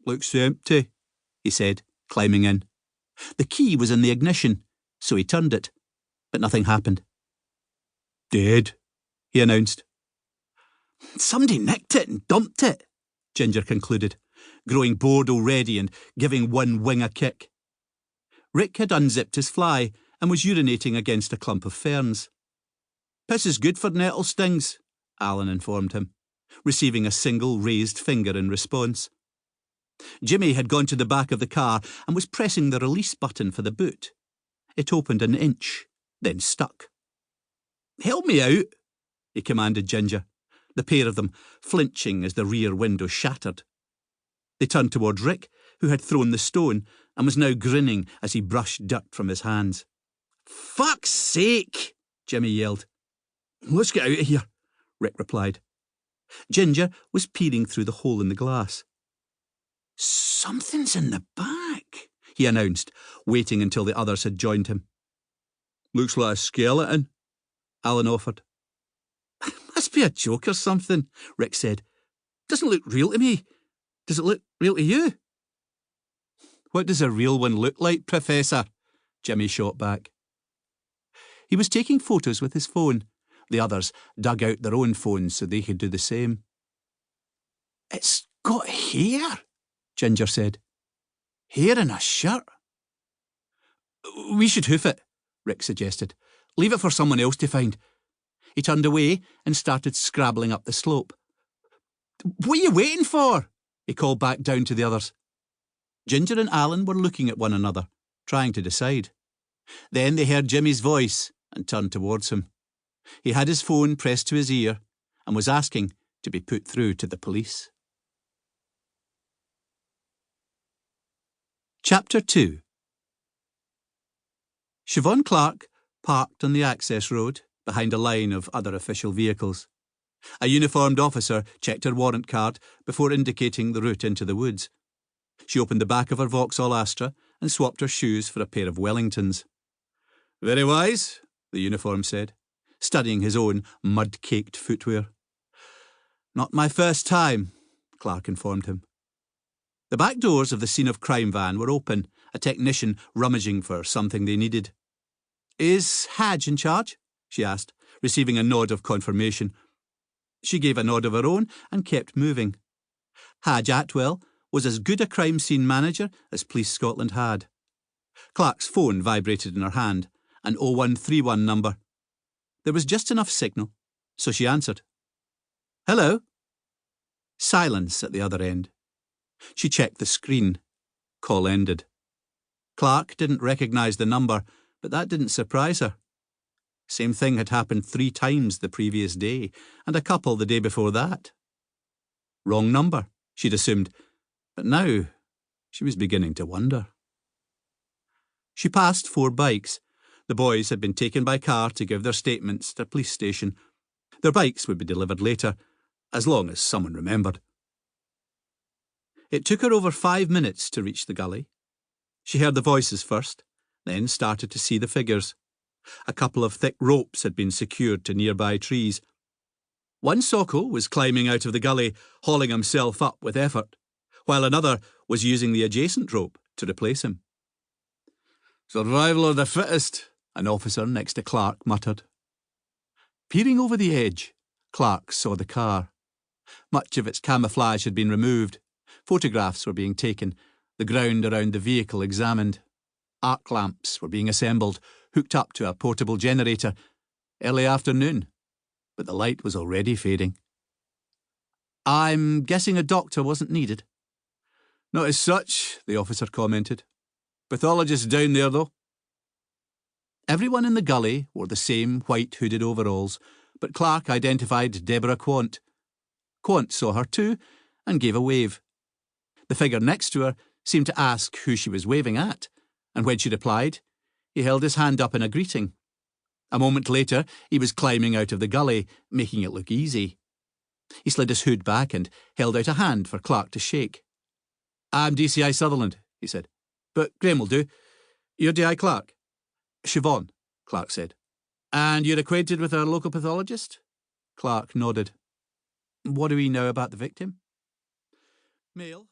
Looks empty, he said, climbing in. The key was in the ignition, so he turned it, but nothing happened. Dead, he announced. Somebody nicked it and dumped it, Ginger concluded, growing bored already and giving one wing a kick. Rick had unzipped his fly and was urinating against a clump of ferns. Piss is good for nettle stings, Alan informed him, receiving a single raised finger in response. Jimmy had gone to the back of the car and was pressing the release button for the boot. It opened an inch, then stuck. Help me out, he commanded Ginger, the pair of them flinching as the rear window shattered. They turned toward Rick, who had thrown the stone and was now grinning as he brushed dirt from his hands. Fuck's sake, Jimmy yelled. Let's get out of here, Rick replied. Ginger was peering through the hole in the glass. Something's in the back, he announced, waiting until the others had joined him. Looks like a skeleton, Alan offered. Must be a joke or something, Rick said. Doesn't look real to me. Does it look real to you? What does a real one look like, Professor? Jimmy shot back. He was taking photos with his phone. The others dug out their own phones so they could do the same. It's got hair, Ginger said. Hair in a shirt. We should hoof it, Rick suggested. Leave it for someone else to find. He turned away and started scrabbling up the slope. What are you waiting for? He called back down to the others. Ginger and Alan were looking at one another, trying to decide. Then they heard Jimmy's voice and turned towards him. He had his phone pressed to his ear and was asking to be put through to the police. Chapter 2. Siobhan Clarke parked on the access road behind a line of other official vehicles. A uniformed officer checked her warrant card before indicating the route into the woods. She opened the back of her Vauxhall Astra and swapped her shoes for a pair of Wellingtons. Very wise, the uniform said, studying his own mud-caked footwear. Not my first time, Clarke informed him. The back doors of the scene of crime van were open, a technician rummaging for something they needed. Is Hadge in charge? She asked, receiving a nod of confirmation. She gave a nod of her own and kept moving. Hadge Atwell was as good a crime scene manager as Police Scotland had. Clarke's phone vibrated in her hand, an 0131 number. There was just enough signal, so she answered. Hello? Silence at the other end. She checked the screen. Call ended. Clarke didn't recognise the number, but that didn't surprise her. Same thing had happened 3 times the previous day, and a couple the day before that. Wrong number, she'd assumed, but now she was beginning to wonder. She passed 4 bikes. The boys had been taken by car to give their statements at a police station. Their bikes would be delivered later, as long as someone remembered. It took her over 5 minutes to reach the gully. She heard the voices first, then started to see the figures. A couple of thick ropes had been secured to nearby trees. One Socko was climbing out of the gully, hauling himself up with effort, while another was using the adjacent rope to replace him. Survival of the fittest, an officer next to Clarke muttered. Peering over the edge, Clarke saw the car. Much of its camouflage had been removed. Photographs were being taken, the ground around the vehicle examined. Arc lamps were being assembled, hooked up to a portable generator. Early afternoon, but the light was already fading. I'm guessing a doctor wasn't needed. Not as such, the officer commented. Pathologist down there, though. Everyone in the gully wore the same white hooded overalls, but Clarke identified Deborah Quant. Quant saw her too and gave a wave. The figure next to her seemed to ask who she was waving at, and when she replied, he held his hand up in a greeting. A moment later, he was climbing out of the gully, making it look easy. He slid his hood back and held out a hand for Clarke to shake. I'm DCI Sutherland, he said. But Graham will do. You're D.I. Clarke? Siobhan, Clarke said. And you're acquainted with our local pathologist? Clarke nodded. What do we know about the victim? Male,